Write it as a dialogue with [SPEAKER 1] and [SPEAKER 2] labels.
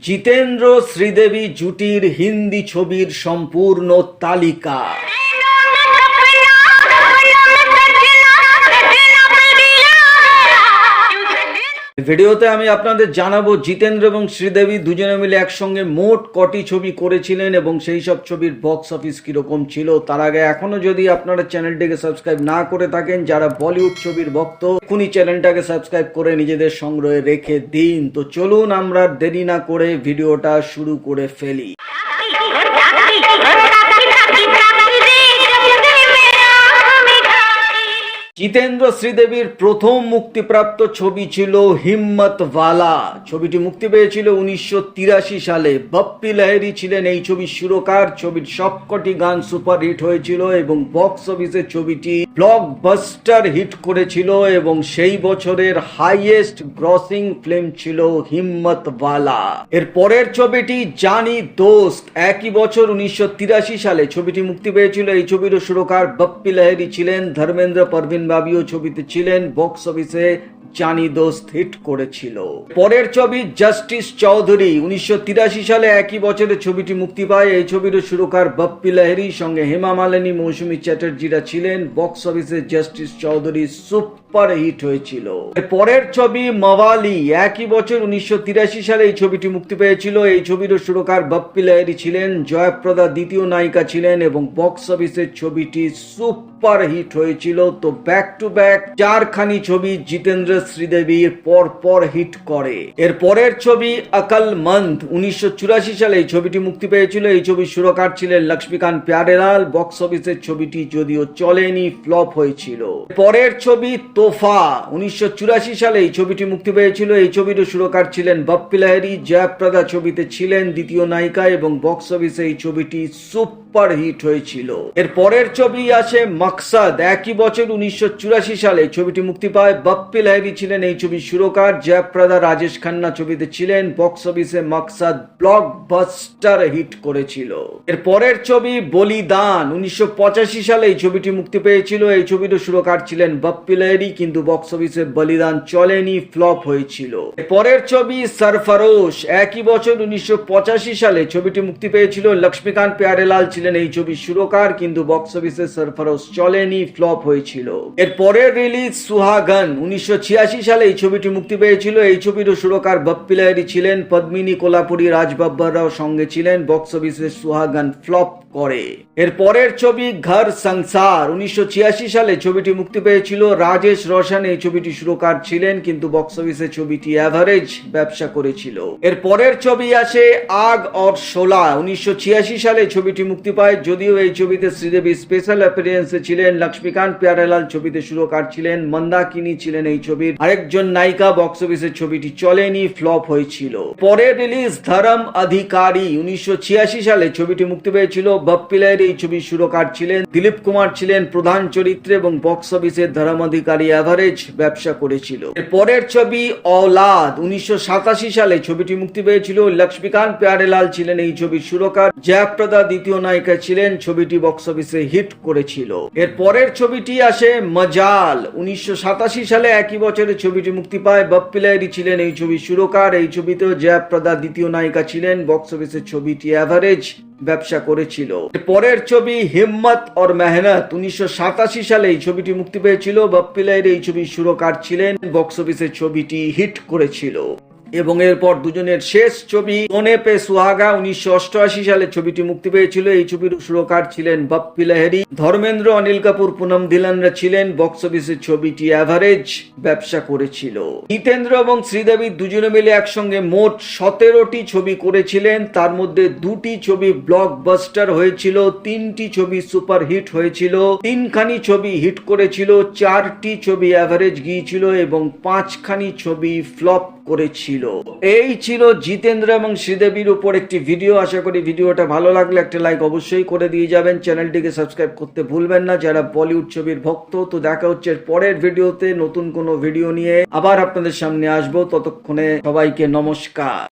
[SPEAKER 1] জিতেন্দ্র শ্রীদেবী জুটির হিন্দি ছবির সম্পূর্ণ তালিকা। ভিডিওতে আমি আপনাদের জানাবো জিতেন্দ্র এবং শ্রীদেবী দুজনে মিলে একসঙ্গে মোট কটি ছবি করেছিলেন এবং সেই সব ছবির বক্স অফিস কিরকম ছিল। তার আগে এখনো যদি আপনারা চ্যানেলটিকে সাবস্ক্রাইব না করে থাকেন, যারা বলিউড ছবির ভক্ত, এখনই চ্যানেলটাকে সাবস্ক্রাইব করে নিজেদের সংগ্রহে রেখে দিন। তো চলুন আমরা দেরি না করে ভিডিওটা শুরু করে ফেলি। জিতেন্দ্র শ্রীদেবীর প্রথম মুক্তিপ্রাপ্ত ছবি ছিল হিম্মতওয়ালা। ছবিটি মুক্তি পেয়েছিল 1983 সালে। বাপ্পি লাহিড়ী ছিলেন এই ছবির সুরকার। ছবির সবকটি গান সুপারহিট হয়েছিল এবং বক্স অফিসে ছবিটি ব্লকবাস্টার হিট করেছিল এবং সেই বছরের হাইয়েস্ট গ্রসিং ফিল্ম ছিল হিম্মতওয়ালা। এর পরের ছবিটি জানি দোস্ত। একই বছর 1983 সালে ছবিটি মুক্তি পেয়েছিল। এই ছবিরও সুরকার বাপ্পি লাহিড়ী ছিলেন। ধর্মেন্দ্র পারভিন বাবিও ছবিতে ছিলেন। বক্স অফিসে জানি দোস্ত হিট করেছিল। পরের ছবি জাস্টিস চৌধুরী। 1983 সালে একই বছরে ছবিটি মুক্তি পায়। এই ছবির সুরকার বাপ্পি লাহিড়ী, সঙ্গে হেমা মালিনী, মৌসুমী চ্যাটার্জিরা ছিলেন। বক্স অফিসে জাস্টিস চৌধুরী সুপার হিট হয়েছিল। পরের ছবি মাওয়ালি। একই বছর 1983 সালে এই ছবিটি মুক্তি পেয়েছিল। এই ছবির সুরকার বাপ্পি লাহিড়ী ছিলেন। জয়প্রদা দ্বিতীয় নায়িকা ছিলেন এবং বক্স অফিসে ছবিটি সুপার হিট হয়েছিল। তো ব্যাক টু ব্যাক চারখানি ছবি জিতেন্দ্র শ্রীদেবীর পর পর হিট করে। এর পরের ছবি আকলমন্দ। 1984 সালে এই ছবিটি মুক্তি পেয়েছিল। এই ছবির সুরকার ছিলেন লক্ষ্মীকান্ত প্যারেলাল। বক্স অফিসে ছবিটি যদিও চলেনি, ফ্লপ হয়েছিল। পরের ছবি তোফা। 1984 সালে এই ছবিটি মুক্তি পেয়েছিল। এই ছবির সুরকার ছিলেন বাপ্পি লাহিড়ী। জয়প্রদা ছবিতে ছিলেন দ্বিতীয় নায়িকা এবং বক্স অফিসে এই ছবিটি সুপার হিট হয়েছিল। এর পরের ছবি আসে মাকসাদ। একই বছর 1984 সালে ছবিটি মুক্তি পায়। বাপ্পি লাহিড়ী ছিলেন এই ছবির সুরকার। জয়প্রদা, রাজেশ খান্না ছবিতে ছিলেন। বক্স অফিসে মাকসাদ ব্লকবাস্টার হিট করেছিল। এর পরের ছবি বলিদান। 1985 সালে এই ছবিটি মুক্তি পেয়েছিল। এই ছবির সুরকার ছিলেন বাপ্পি লাহিড়ী, কিন্তু বক্স অফিসে বলিদান চলেনি, ফ্লপ হয়েছিল। পরের ছবি সরফরোশ। একই বছর 1985 সালে ছবিটি মুক্তি পেয়েছিল। লক্ষ্মীকান্ত প্যারেলাল ছিলেন এই ছবির সুরকার, কিন্তু বক্স অফিসে সরফরোশ চলেনি, ফ্লপ হয়েছিল। এর পরের রিলিজ সুহাগন। 1986 সালে এই ছবিটি মুক্তি পেয়েছিল। এই ছবির সুরকার বাপ্পি লাহিড়ী ছিলেন। পদ্মিনী কোলাপুরি, রাজ বাব্বার রাও সঙ্গে ছিলেন। বক্স অফিসে সুহাগন ফ্লপ করে। এর পরের ছবি ঘর সংসার। 1986 সালে ছবিটি মুক্তি পেয়েছিল। রাজেশ রোশন এই ছবিটি সুরকার ছিলেন, কিন্তু বক্স অফিসে ছবিটি অ্যাভারেজ ব্যবসা করেছিল। এর পরের ছবি আসে আগ অর শোলা। 1986 সালে ছবিটি মুক্তি পায়। যদিও এই ছবিতে শ্রীদেবী স্পেশাল অ্যাপিয়ারেন্সে ছিলেন। লক্ষ্মীকান্ত প্যারেলাল ছবিতে সুরকার ছিলেন। মন্দাকিনী ছিলেন এই ছবির আরেকজন নায়িকা। বক্স অফিসে ছবিটি চলেনি, ফ্লপ হয়েছিল। পরের রিলিজ ধরম অধিকারী। 1986 সালে ছবিটি মুক্তি পেয়েছিল। বাপ্পি লাহিড়ী এই ছবির সুরকার ছিলেন। দিলীপ কুমার ছিলেন প্রধান চরিত্রে এবং বক্স অফিসে ধরম অধিকারী অ্যাভারেজ ব্যবসা করেছিল। পরের ছবি औलाद। 1987 সালে ছবিটি মুক্তি পেয়েছিল। লক্ষ্মীকান্ত প্যারেলাল ছিলেন এই ছবির সুরকার। জয়প্রদা দ্বিতীয় নায়িকা ছিলেন। ছবিটি বক্স অফিসে হিট করেছিল। এর পরের ছবিটি আসে মজাল। 1987 সালে একই বছরে ছবিটি মুক্তি পায়। বাপ্পি লাহিড়ী ছিলেন এই ছবির সুরকার। এই ছবিতেও জয়প্রদা দ্বিতীয় নায়িকা ছিলেন। বক্স অফিসে ছবিটি অ্যাভারেজ ব্যবসা করেছিল। পরের ছবি হিম্মত और মেহনত। 1987 সালে এই ছবিটি মুক্তি পেয়েছিল। বাপ্পি লাহিড়ী এই ছবির সুরকার ছিলেন। বক্স অফিসে ছবিটি হিট করেছিল। এবং এরপর দুজনের শেষ ছবি সোনে পে সুহাগা। 1988 সালে ছবিটি মুক্তি পেয়েছিল। এই ছবির সুরকার ছিলেন বাপ্পি লাহিড়ী। ধর্মেন্দ্র, অনিল কাপুর, পুনম ধিলানরা ছিলেন। বক্স অফিসে ছবিটি অ্যাভারেজ ব্যবসা করেছিল। জিতেন্দ্র এবং শ্রীদেবী দুজনে মিলে একসঙ্গে মোট 17টি ছবি করেছিলেন। তার মধ্যে 2টি ছবি ব্লকবাস্টার হয়েছিল, 3টি ছবি সুপার হিট হয়েছিল, 3খানি ছবি হিট করেছিল, 4টি ছবি অ্যাভারেজ গিয়েছিল এবং 5খানি ছবি ফ্লপ করেছিল। এই ছিল জিতেন্দ্র এবং শ্রীদেবীর উপর একটি ভিডিও। আশা করি ভিডিওটা ভালো লাগলে একটা লাইক অবশ্যই করে দিয়ে যাবেন। চ্যানেলটিকে সাবস্ক্রাইব করতে ভুলবেন না যারা বলিউড ছবির ভক্ত। তো দেখা হচ্ছে পরের ভিডিওতে নতুন কোনো ভিডিও নিয়ে আবার আপনাদের সামনে আসবো। ততক্ষণে সবাইকে নমস্কার।